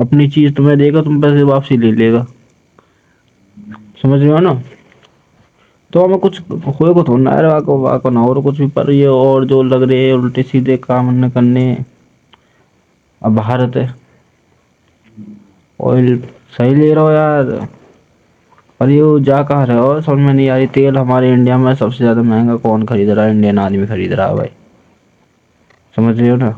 اپنی چیز تمہیں دے گا، تم پیسے واپسی لے لے گا، سمجھ رہے ہو نا؟ تو ہمیں کچھ ہوئے کو تھوڑنا ہے نہ اور کچھ بھی پر یہ اور جو لگ رہے ہیں الٹے سیدھے کام نہ کرنے. اب بھارت ہے آئل صحیح لے رہا ہو یار. اور یہ جا کہاں رہے ہو سمجھ میں نہیں آ رہی. تیل ہمارے انڈیا میں سب سے زیادہ مہنگا کون خرید رہا ہے؟ انڈین آدمی خرید رہا ہے بھائی. سمجھ رہے ہو نا؟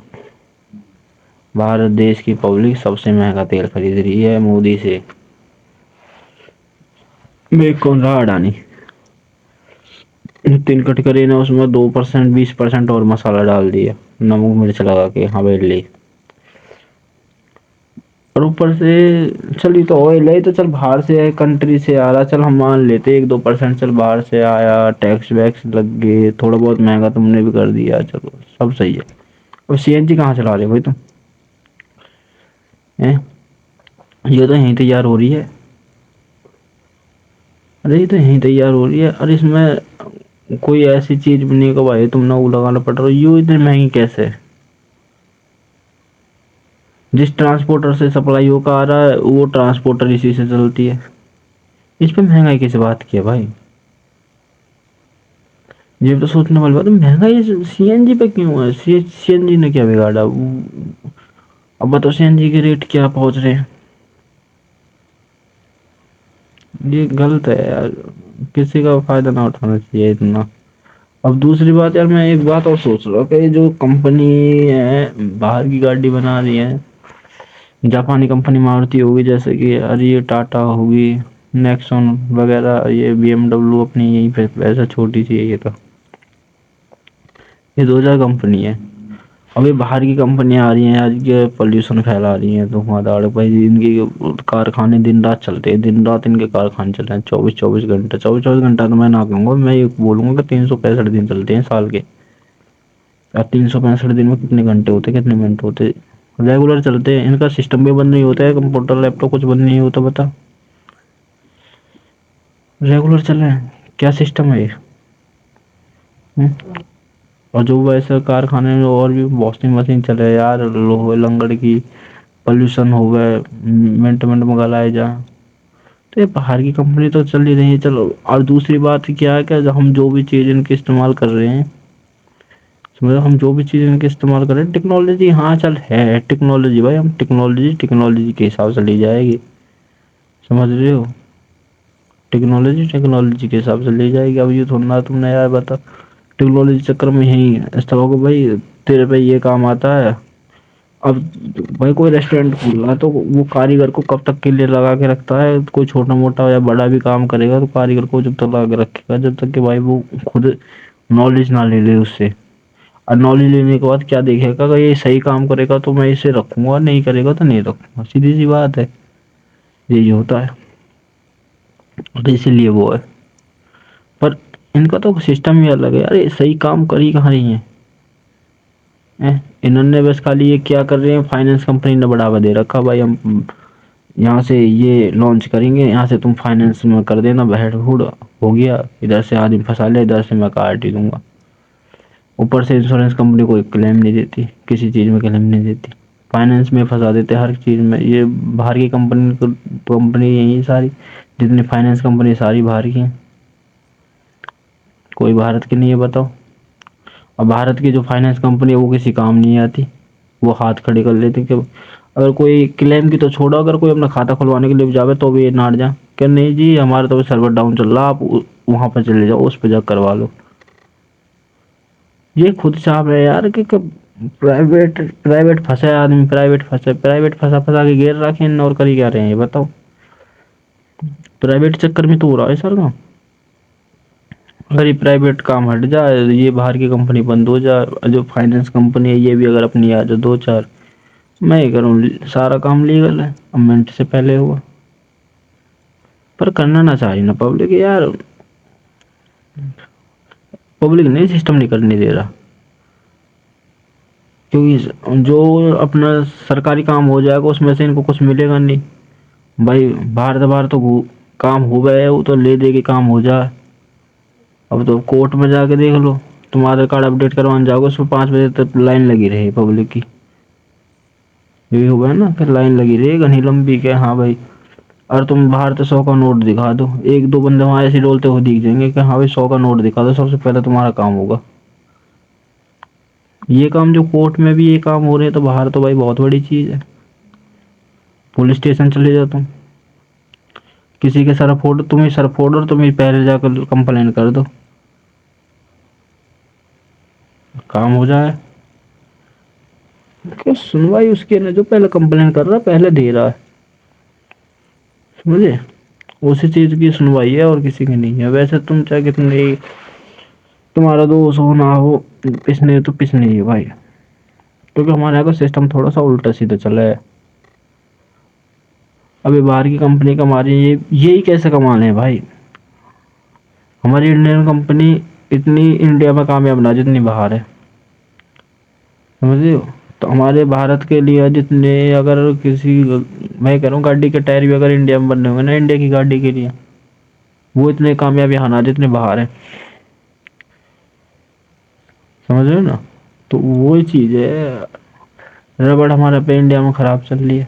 بھارت دیش کی پبلک سب سے مہنگا تیل خرید رہی ہے مودی سے. میں کون رہا اڈانی. تین کٹ کرری نے اس میں 2% 20% اور مسالہ ڈال دیا نمک مرچ لگا کے. ہاں بڈ لی اور اوپر سے چلی تو لے تو چل باہر سے کنٹری سے آ رہا. چل ہم مان لیتے 1-2% چل باہر سے آیا ٹیکس ویکس لگ گئے تھوڑا بہت مہنگا تم نے بھی کر دیا. چلو سب صحیح ہے. اور سی این جی کہاں چلا رہے بھائی تم؟ یہ تو یہیں تیار ہو رہی ہے. ارے یہ تو یہیں تیار ہو رہی ہے. اور اس میں کوئی ایسی چیز بھی نہیں کہ بھائی تم نے وہ لگانا پڑ رہا یوں اتنی مہنگی کیسے؟ جس ٹرانسپورٹر سے سپلائی ہو کر آ رہا ہے وہ ٹرانسپورٹر اسی سے چلتی ہے. اس پہ مہنگائی کیس بات کی بھائی؟ یہ تو سوچنے والی بات مہنگائی سی این جی پہ کیوں ہے؟ سی این جی نے کیا بگاڑا؟ اب بتاؤ سی این جی کے ریٹ کیا پہنچ رہے ہیں؟ یہ غلط ہے یار. کسی کا فائدہ نہ اٹھانا چاہیے اتنا. اب دوسری بات یار میں ایک بات اور سوچ رہا ہوں کہ جو کمپنی ہے باہر کی گاڑی بنا رہی ہے جاپانی کمپنی مارتی ہوگی جیسے کہ ارے ٹاٹا ہوگی نیکسون وغیرہ یہ بی ایم ڈبلو اپنی یہیں پہ ایسا چھوٹی سی ہے. یہ تو یہ 2000 کمپنی ہے. ابھی باہر کی کمپنیاں آ رہی ہیں آج کے پولوشن پھیلا رہی ہیں تو وہاں ان کی کارخانے دن رات چلتے ہیں. دن رات ان کے کارخانے چل رہے ہیں 24 گھنٹے 24 گھنٹہ تو میں نہ کہوں گا. میں یہ بولوں گا کہ 365 دن چلتے ہیں سال کے. اب 365 دن میں کتنے گھنٹے ہوتے کتنے منٹ ہوتے ریگولر چلتے ہیں. ان کا سسٹم بھی بند نہیں ہوتا ہے. کمپیوٹر لیپ ٹاپ کچھ بند نہیں ہوتا. بتا ریگولر چل رہے ہیں کیا سسٹم ہے یہ؟ اور جو ویسے کارخانے میں اور بھی واشنگ مشین چلے یار لوہے لنگڑ کی پولوشن ہو گئے منٹ منٹ میں گل آئے جا. تو یہ باہر کی کمپنی تو چل ہی رہی ہے. چلو اور دوسری بات کیا ہے کہ ہم جو بھی چیز ان کی استعمال کر رہے ہیں ہم جو بھی چیز ان کے استعمال کریں ٹیکنالوجی ہاں چل ہے ٹیکنالوجی بھائی ہم ٹیکنالوجی کے حساب سے لی جائے گی. سمجھ رہے ہو؟ ٹیکنالوجی کے حساب سے لے جائے گی. اب یہ تھوڑنا تم نے یار بتا ٹیکنالوجی چکر میں ہی اس طرح کو بھائی تیرے پہ یہ کام آتا ہے. اب بھائی کوئی ریسٹورینٹ کھول رہا ہے تو وہ کاریگر کو کب تک کے لیے لگا کے رکھتا ہے؟ کوئی چھوٹا موٹا یا بڑا بھی کام کرے گا تو کاریگر کو جب تک لا کے رکھے گا جب تک کہ بھائی وہ خود نالج نہ لے لے اس سے. اور نالج لینے کے بعد کیا دیکھے گا کہ یہ صحیح کام کرے گا تو میں اسے رکھوں گا نہیں کرے گا تو نہیں رکھوں گا. سیدھی سی بات ہے. یہی ہوتا ہے. تو اسی لیے وہ ہے. پر ان کا تو سسٹم ہی الگ ہے. ارے صحیح کام کر ہی کہاں رہی ہیں؟ انہوں نے بس خالی یہ کیا کر رہے ہیں فائنانس کمپنی نے بڑھاوا دے رکھا بھائی ہم یہاں سے یہ لانچ کریں گے یہاں سے تم فائننس میں کر دینا بہڑ بوڑ ہو گیا. ادھر سے آدمی پھنسا لے ادھر سے میں کاٹ ہی دوں گا. اوپر سے انشورنس کمپنی کوئی کلیم نہیں دیتی. کسی چیز میں کلیم نہیں دیتی. فائننس میں پھنسا دیتے ہر چیز میں. یہ باہر کی کمپنی یہی ساری جتنی فائنانس کمپنی ساری باہر کی ہیں. کوئی بھارت کی نہیں ہے بتاؤ. اور بھارت کی جو فائنانس کمپنی ہے وہ کسی کام نہیں آتی. وہ ہاتھ کھڑے کر لیتے کہ اگر کوئی کلیم کی تو چھوڑو اگر کوئی اپنا کھاتہ کھلوانے کے لیے بھی جاوے تو بھی یہ ناٹ جائیں کہ نہیں جی ہمارا تو سرور ڈاؤن چل رہا آپ وہاں پہ چلے جاؤ اس پہ جا کروا لو. یہ خود صاف ہے یار کہ پرائیویٹ پھنسے آدمی پرائیویٹ پھنسا کے گیر رکھے اور کری کیا رہے ہیں بتاؤ. پرائیویٹ چکر میں تو ہو رہا ہے سر کا. اگر یہ پرائیویٹ کام ہٹ جائے یہ باہر کی کمپنی بند ہو جائے جو فائنانس کمپنی ہے یہ بھی اگر اپنی آ جائے 2-4 میں یہ کروں سارا کام لیگل ہے. اب منٹ سے پہلے ہوا پر کرنا نہ چاہی نا پبلک یار. پبلک نہیں سسٹم نہیں کرنے دے رہا. کیونکہ جو اپنا سرکاری کام ہو جائے گا اس میں سے ان کو کچھ ملے گا نہیں. بھائی بار تو کام ہو گیا ہے وہ تو لے دے کے کام ہو جائے. اب تو کورٹ میں جا کے دیکھ لو تم آدھار کارڈ اپڈیٹ کروانے جاؤ اس میں 5 بجے تک لائن لگی رہی پبلک کی. یہ ہوا ہے نا پھر لائن لگی رہی گھنی لمبی کے ہاں بھائی. اور تم باہر تو 100 کا نوٹ دکھا دو ایک دو بندے وہاں ایسے ڈولتے ہوئے دکھ جائیں گے کہ ہاں بھائی 100 کا نوٹ دکھا دو سب سے پہلے تمہارا کام ہوگا. یہ کام جو کورٹ میں بھی یہ کام ہو رہے ہیں تو باہر تو بھائی بہت بڑی چیز ہے. پولیس اسٹیشن چلے جاتا ہوں کسی کے سر پھوڑ تمہیں سر پھوڑ اور تمہیں پہلے جا کر کمپلین کر دو کام ہو جائے. سنوائی اس کے جو پہلے کمپلین کر رہا پہلے دے رہا ہے سمجھے اسی چیز کی سنوائی ہے اور کسی کی نہیں ہے. ویسے تم چاہے کتنے تمہارا دوست ہو نہ ہو پسنے تو پسنے ہی بھائی کیونکہ ہمارے یہاں کا سسٹم تھوڑا سا الٹا سیدھا چلا ہے. ابھی باہر کی کمپنی کما رہی ہے یہی کیسے کمانے ہیں بھائی. ہماری انڈین کمپنی اتنی انڈیا میں کامیاب نہ جتنی باہر ہے سمجھے ہو. تو ہمارے بھارت کے لیے جتنے اگر کسی میں کہہ رہا ہوں گاڑی کے ٹائر بھی اگر انڈیا میں بننے ہو گے نا انڈیا کی گاڑی کے لیے وہ اتنے کامیابی آنا جتنے باہر ہیں سمجھ رہے ہو نا. تو وہی چیز ہے ربڑ ہمارے پہ انڈیا میں خراب چل رہی ہے.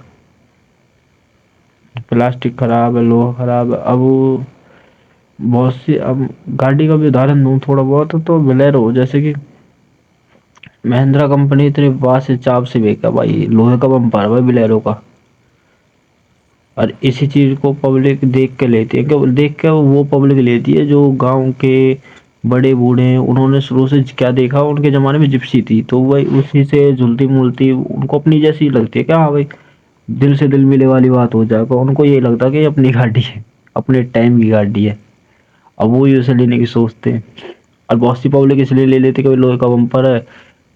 پلاسٹک خراب ہے لوہا خراب ہے اب بہت سی اب گاڑی کا بھی ادہرن دوں تھوڑا بہت تو بلیر ہو جیسے کہ مہندرا کمپنی اتنی باس سے چاپ سے بیکا بھائی لوہے کا بمپار بھائی بلیرو کا اور اسی چیز کو پبلک دیکھ کے لیتی ہے دیکھ کے وہ پبلک لیتی ہے جو گاؤں کے بڑے بوڑھے ہیں انہوں نے شروع سے کیا دیکھا ان کے زمانے میں جپسی تھی تو وہ اسی سے جلتی مولتی ان کو اپنی جیسی لگتی ہے کیا ہاں بھائی دل سے دل ملے والی بات ہو جائے گا ان کو یہ لگتا کہ یہ اپنی گاڑی ہے اپنے ٹائم کی گاڑی ہے. اب وہ اسے لینے کی سوچتے ہیں اور بہت سی پبلک اس لیے لے لیتے کہ لوہے کا بمپر ہے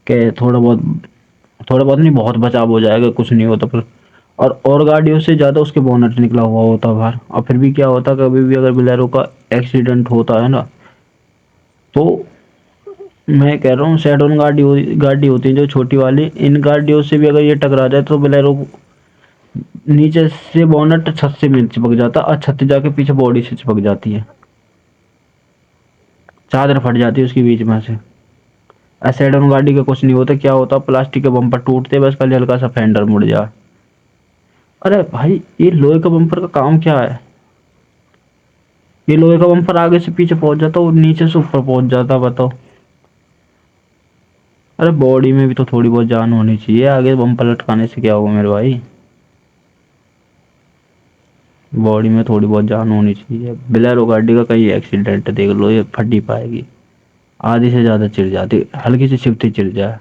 کہ تھوڑا بہت نہیں بہت بچاؤ ہو جائے گا کچھ نہیں ہوتا پھر اور گاڑیوں سے زیادہ اس کے بونٹ نکلا ہوا ہوتا باہر اور پھر بھی کیا ہوتا کبھی بھی اگر بلیرو کا ایکسیڈنٹ ہوتا ہے نا تو میں کہہ رہا ہوں سیڈ گاڑی ہوتی ہے جو چھوٹی والی ان گاڑیوں سے بھی اگر یہ ٹکرا جائے تو بلیرو نیچے سے بونٹ چھت سے چپک جاتا اور چھت جا کے پیچھے باڈی سے چپک جاتی ہے چادر پھٹ جاتی ہے اس کے بیچ میں سے. سائڈوں گاڑی کا کچھ نہیں ہوتا کیا ہوتا پلاسٹک کے بم پر ٹوٹتے بس کل ہلکا سا فینڈر مڑ جا. ارے بھائی یہ لوہے کا بمپر کا کام کیا ہے یہ لوہے کا بمپر آگے سے پیچھے پہنچ جاتا اور نیچے سے اوپر پہنچ جاتا بتاؤ. ارے باڈی میں بھی تو تھوڑی بہت جان ہونی چاہیے آگے بم لٹکانے سے کیا ہوگا میرے بھائی باڈی میں تھوڑی بہت جان ہونی چاہیے. بلیرو گاڑی کا کہیں ایکسیڈنٹ دیکھ لو یہ پھٹ ہی پائے گی آدھی سے زیادہ چڑ جاتی ہلکی سی شفٹ چڑ جائے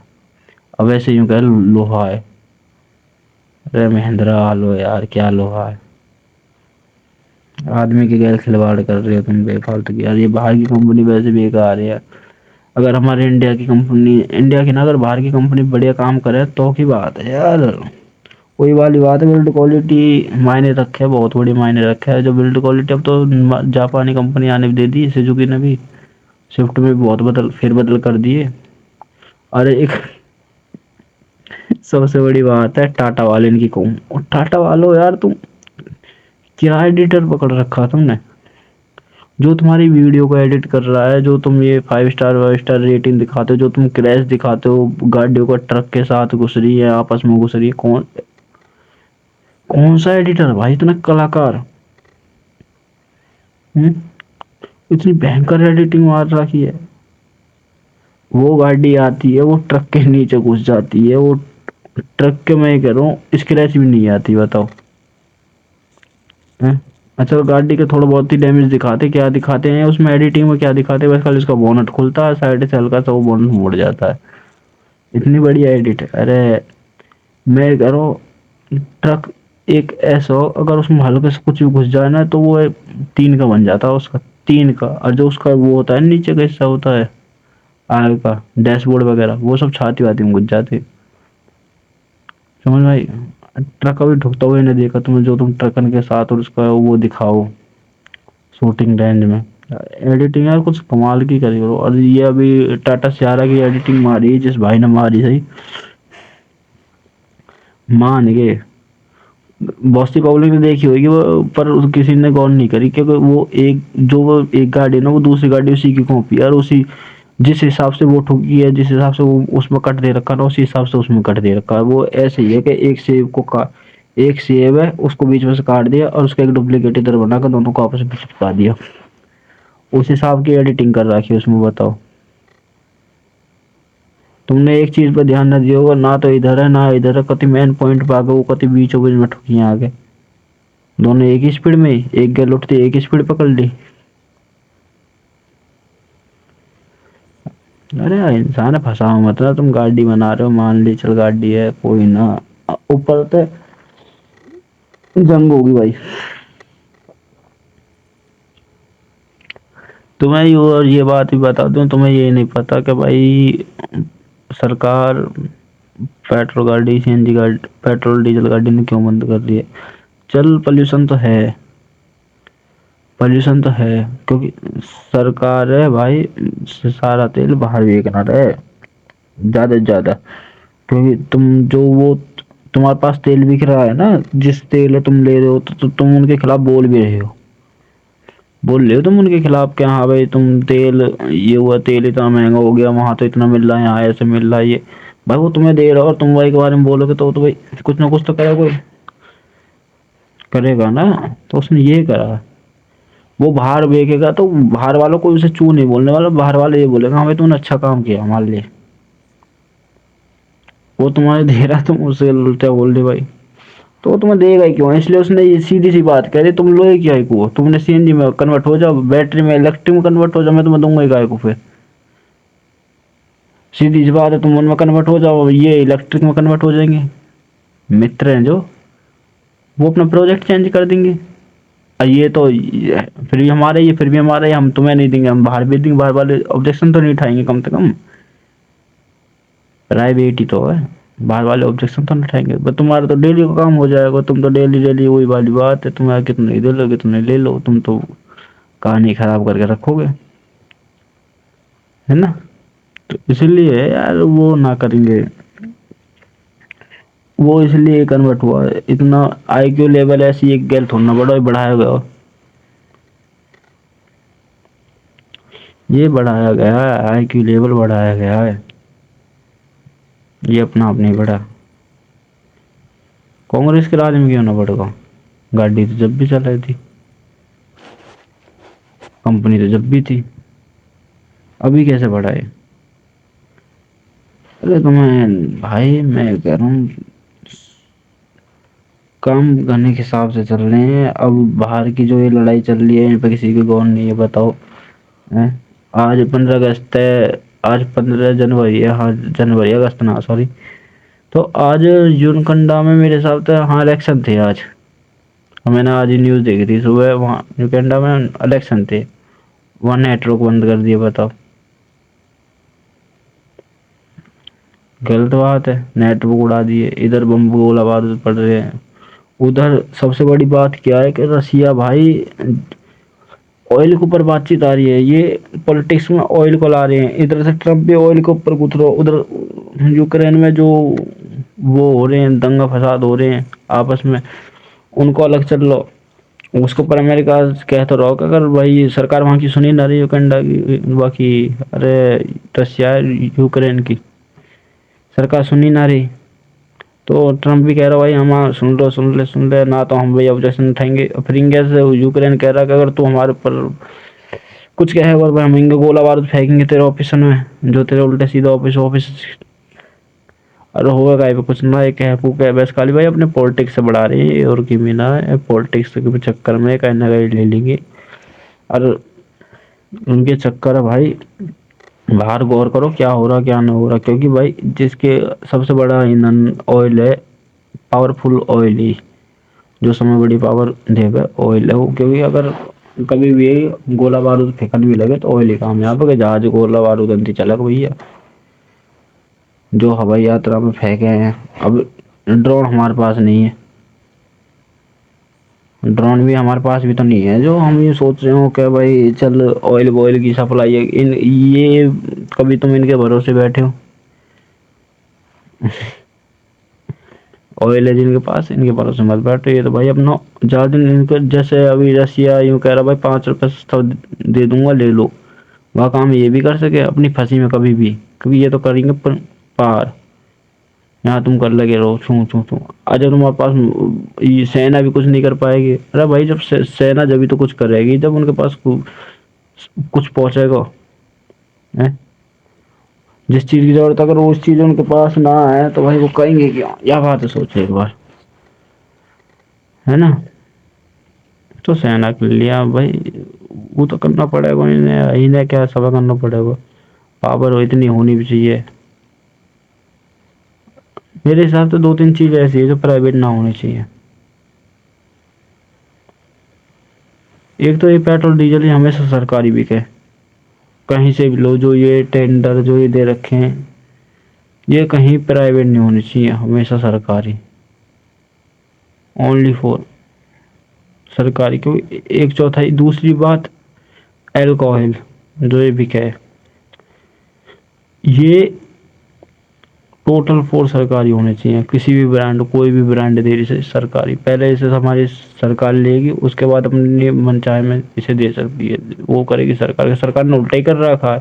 اب ایسے یوں کہ لوہا ہے ارے مہندرا لو یار کیا لوہا ہے آدمی کی غیر کھلواڑ کر رہے ہو تم بے فالتو کی یار یہ باہر کی کمپنی ویسے بےکار ہے اگر ہمارے انڈیا کی کمپنی انڈیا کی نا اگر باہر کی کمپنی بڑھیا کام کرے تو کی بات ہے یار کوئی والی بات ہے بلڈ کوالٹی معنے رکھے بہت بڑی معنے رکھے ہے جو بلڈ کوالٹی اب تو جاپانی کمپنی آنے بھی دے دی سزوکی نے بھی سوئفٹ میں بہت پھیر بدل کر دیے اور ایک سب سے بڑی بات ہے ٹاٹا والے کی قوم ٹاٹا والو یار تم کیا ایڈیٹر پکڑ رکھا تم نے جو تمہاری ویڈیو کو ایڈٹ کر رہا ہے جو تم یہ 5 اسٹار ریٹنگ دکھاتے ہو جو تم کریش دکھاتے ہو گاڑیوں کا ٹرک کے ساتھ گھس رہی ہے آپس میں گھس رہی ہے کون سا ایڈیٹر بھائی اتنا کلاکار اتنی بھینکر ایڈیٹنگ مار رکھی ہے وہ گاڑی آتی ہے وہ ٹرک کے نیچے گھس جاتی ہے وہ ٹرک کے میں کہہ رہا ہوں اسکریچ بھی نہیں آتی بتاؤ اچھا گاڑی کے تھوڑا بہت ہی ڈیمیج دکھاتے کیا دکھاتے ہیں اس میں ایڈیٹنگ میں کیا دکھاتے ہیں بس اس کا بونٹ کھلتا ہے سائڈ سے ہلکا سا وہ بونٹ مڑ جاتا ہے اتنی بڑی ایڈٹ ارے میں کروں ٹرک ایک ایسا ہو اگر اس میں ہلکے سے کچھ بھی گھس جائے نا تو وہ 3 کا بن جاتا ہے اس کا 3 کا اور جو اس کا وہ ہوتا ہے نیچے کا حصہ ہوتا ہے آگ کا ڈیش بورڈ وغیرہ وہ سب چھاتی واتی میں گھس جاتی سمجھ بھائی ٹرک ابھی ڈھکتا ہوا نہیں دیکھا تم جو تم ٹرکن کے ساتھ اور اس کا وہ دکھاؤ شوٹنگ رینج میں ایڈیٹنگ یار کچھ کمال کی کری ہو اور یہ ابھی ٹاٹا سیارا کی ایڈیٹنگ ماری ہے جس بھائی نے ماری صحی مان گے بہت سی پبلک نے دیکھی ہوگی وہ پر کسی نے غور نہیں کری کیونکہ وہ ایک جو وہ ایک گاڑی ہے نا وہ دوسری گاڑی اسی کی کاپی ہے اور اسی جس حساب سے وہ ٹھکی ہے، جس حساب سے وہ اس میں کٹ دے رکھا نا، اسی حساب سے اس میں کٹ دے رکھا ہے. وہ ایسے ہی ہے کہ ایک سیب ہے اس کو بیچ میں سے کاٹ دیا اور اس کا ایک ڈپلیکیٹ ادھر بنا کر دونوں کو آپس میں چپکا دیا. اس حساب کی ایڈیٹنگ کر رکھی ہے اس میں، بتاؤ. تم نے ایک چیز پہ دھیان نہ دیا ہوگا، نہ تو ادھر ہے نہ ادھر ہے، کتی مین پوائنٹ پہ آ گئے وہ، کتی بیچوں بیچ میں ٹھکیاں آ گئے. دونوں ایک ہی اسپیڈ میں، ایک گیل اٹھتے ایک ہی اسپیڈ پکڑ لی. ارے انسان پھنساؤ مطلب، تم گاڑی بنا رہے ہو مان لی چل گاڑی ہے کوئی نہ، اوپر تو جنگ ہوگی بھائی. تمہیں یہ بات بھی بتا دوں، تمہیں یہ نہیں پتا کہ بھائی سرکار پیٹرول گاڑی سی این جی گاڑی پیٹرول ڈیزل گاڑی نے کیوں بند کر دی ہے؟ چل پالوشن تو ہے، پالوشن تو ہے کیونکہ سرکار ہے بھائی، سارا تیل باہر وکنا رہا ہے زیادہ سے زیادہ. کیونکہ تمہارے پاس تیل بک رہا ہے نا، جس تیل تم لے رہے ہو تو تم ان کے خلاف بول بھی رہے ہو، بول رہے ہو تم ان کے خلاف کہ ہاں بھائی تم تیل یہ ہوا تیل اتنا مہنگا ہو گیا، وہاں تو اتنا مل رہا ہے یہاں ایسے مل رہا ہے. یہ بھائی وہ تمہیں دے رہا اور تم بھائی کے بارے میں بولو گے تو بھائی کچھ نہ کچھ تو کرے کوئی، کرے گا نا. تو اس نے یہ کرا، وہ باہر بییکے گا تو باہر والوں کو اسے چو نہیں بولنے والا، باہر والے یہ بولے گا ہاں بھائی تم نے اچھا کام کیا ہمارے لیے. وہ تمہارے دے رہا تم اسے الٹا بول دے بھائی، تو وہ تمہیں دے گا کیوں؟ اس لیے اس نے یہ سیدھی سی بات کہہ دی تم لوئے کیا کو، تم نے سی این جی میں کنورٹ ہو جاؤ، بیٹری میں الیکٹرک میں کنورٹ ہو جاؤ، میں تمہیں دوں گا گائے کو. پھر سیدھی سی بات ہے، تم ان میں کنورٹ ہو جاؤ، یہ الیکٹرک میں کنورٹ ہو جائیں گے. متر ہیں جو وہ اپنا پروجیکٹ چینج کر دیں گے. یہ تو پھر بھی ہمارے یہ پھر بھی ہمارے ہم تمہیں نہیں دیں گے، ہم باہر بھیج دیں گے، باہر والے آبجیکشن تو نہیں اٹھائیں گے کم سے کم. پرائیویٹ ہی تو ہے، باہر والے آبجیکشن تو اٹھائیں گے. تمہارا تو ڈیلی کا کام ہو جائے گا، تم تو ڈیلی ڈیلی وہی والی بات ہے، تمہیں کتنے دے لو کتنے لے لو، تم تو کہانی خراب کر کے رکھو گے، ہے نا. تو اسی لیے یار وہ نہ کریں گے، وہ اس لیے کنورٹ ہوا ہے. اتنا آئی کیو لیول ایسی ایک گیل تھوڑنا بڑا بڑھایا گیا، یہ بڑھایا گیا ہے، آئی کیو لیول بڑھایا گیا ہے. یہ اپنا آپ نہیں بڑھا. کانگریس کے راج میں کیوں نہ بڑھے گا؟ گاڑی تو جب بھی چل رہی تھی، کمپنی تو جب بھی تھی، ابھی کیسے بڑھائے؟ ارے تمہیں بھائی میں کہہ رہا ہوں کام کرنے کے حساب سے چل رہے ہیں. اب باہر کی جو یہ لڑائی چل رہی ہے ان پہ کسی کی غور نہیں ہے، بتاؤ. آج 15 اگست ہے، آج 15 جنوری ہے، ہاں جنوری اگست نا سوری. تو آج جرکنڈا میں میرے حساب سے ہاں الیکشن تھے آج. میں نے آج ہی نیوز دیکھی تھی صبح، وہاں جرکنڈا میں الیکشن تھے، وہاں نیٹ ورک بند کر دیا. بتاؤ، غلط بات ہے، نیٹ ورک اڑا دیے، ادھر بم گولہ بار پڑ رہے ہیں. ادھر سب سے بڑی بات کیا ہے کہ رسیا بھائی آئل کے اوپر بات چیت آ رہی ہے، یہ پالیٹکس میں آئل کو لا رہے ہیں. ادھر سے ٹرمپ بھی آئل کے اوپر گترو، ادھر یوکرین میں جو وہ ہو رہے ہیں دنگا فساد ہو رہے ہیں آپس میں، ان کو الگ چل لو. اس کے اوپر امریکہ کہ تو رہو کہ اگر بھائی سرکار وہاں کی سنی نہ رہی یوکینڈا کی باقی ارے رشیا یوکرین کی سرکار سنی نہ رہی، تو ٹرمپ بھی کہہ رہا بھائی ہم سن لے نہ تو ہم بھی آبجیکشن اٹھائیں گے. پھر انڈیا سے یوکرین کہہ رہا کہ اگر تو ہمارے اوپر کچھ کہے ہم گولہ بارود پھینکیں گے تیرے آفیسن میں، جو تیرے الٹے سیدھے آفس ارے ہوگا کا کچھ نہ بس خالی بھائی اپنے پالیٹکس سے بڑھا رہی ہے اور کی بھی نہ پالیٹکس کے چکر میں کہیں نہ کہیں لے لیں گے. اور ان کے چکر ہے بھائی، باہر غور کرو کیا ہو رہا کیا نہیں ہو رہا. کیونکہ بھائی جس کے سب سے بڑا ایندھن آئل ہے، پاورفل آئل ہی جو سب سے بڑی پاور دے گا آئل ہے وہ. کیونکہ اگر کبھی بھی گولہ بارود پھینکنے بھی لگے تو آئل ہی کامیاب ہے، جہاز گولہ بارود انتی چلک بھیا جو ہوائی یاترا میں پھینکے ہیں. اب ڈرون ہمارے پاس نہیں ہے، ڈرون بھی ہمارے پاس بھی تو نہیں ہے جو ہم یہ سوچ رہے ہو کہ بھائی چل آئل وائل کی سپلائی ہے. یہ کبھی تم ان کے بھروسے بیٹھے ہو؟ آئل ہے جن کے پاس، ان کے بھروسے مت بیٹھو. یہ تو بھائی اپنا زیادہ دن جیسے ابھی رسیا یوں کہہ رہا بھائی 5 روپے سستا دے دوں گا لے لو، وہ کام یہ بھی کر سکے اپنی پھنسی میں کبھی بھی، کبھی یہ تو کریں گے پار یہاں تم کر لگے رہو چھو جب تمہارے پاس یہ سینا بھی کچھ نہیں کر پائے گی. ارے بھائی جب سینا جبھی تو کچھ کرے گی جب ان کے پاس کچھ پہنچے گا. جس چیز کی ضرورت اگر وہ اس چیز ان کے پاس نہ آئے تو بھائی وہ کہیں گے کیا؟ یہ بات ہے سوچے ایک بار، ہے نا. تو سینا کر لیا بھائی، وہ تو کرنا پڑے گا انہیں کیا سبا کرنا پڑے گا. پاور اتنی ہونی بھی چاہیے. میرے حساب سے دو تین چیز ایسی ہے جو پرائیویٹ نہ ہونی چاہیے. ایک تو یہ پیٹرول ڈیزل ہی ہمیشہ سرکاری بکے، کہیں سے بھی لو. جو یہ ٹینڈر جو یہ دے رکھے ہیں یہ کہیں پرائیویٹ نہیں ہونی چاہیے، ہمیشہ سرکاری. اونلی فور سرکاری. کی ایک چوتھائی دوسری بات الکوحل جو یہ بکا ہے یہ ٹوٹل فور سرکاری ہونے چاہیے. کسی بھی برانڈ کوئی بھی برانڈ دے رہی سرکاری، پہلے سے ہماری سرکار لے گی اس کے بعد اپنے من چاہے میں اسے دے سکتی ہے. وہ کرے گی سرکار کے، سرکار نے الٹا ہی کر رکھا ہے.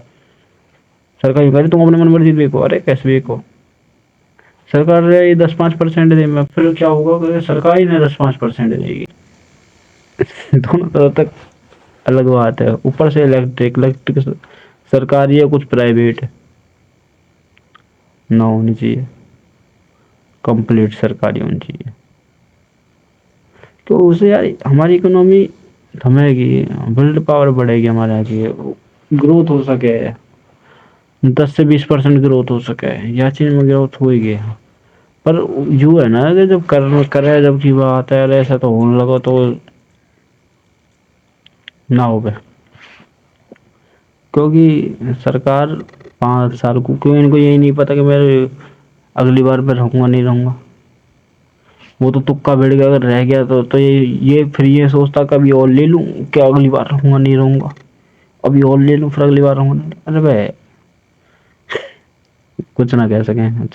سرکار یہ کہ تم اپنے من مرضی دیکھو. ارے کیسے دیکھو؟ سرکار رہے 10-5% دے میں پھر کیا ہوگا؟ سرکار ہی نہیں 10-5% دے گی. دونوں طرح تک الگ بات ہے. اوپر سے الیکٹرک سرکاری ہے کچھ پرائیویٹ ہے، نہ ہونی چاہیے. کمپلیٹ سرکاری ہونی چاہیے. تو اسے یار ہماری اکناممی تھمے گی، ورلڈ پاور بڑھے گی ہمارے یہاں کی، گروتھ ہو سکے. 10 سے 20% گروتھ ہو سکے یا چیز میں گروتھ ہوئے گی. پر یوں ہے نا کہ جب کرے جب کی بات ہے ایسا تو ہونے لگا تو نہ ہو گئے. کیونکہ سرکار 5 سال کو کیوں ان کو یہی نہیں پتا کہ میں اگلی بار میں رہوں گا نہیں رہوں گا. وہ تو تکا بڑھ گیا اگر رہ گیا تو یہ پھر یہ سوچتا کہ ابھی اور لے لوں کیا اگلی بار رہوں گا نہیں رہوں گا. ابھی اور لے لوں پھر اگلی بار رہوں گا. ارے بھائی کچھ نہ کہہ سکیں.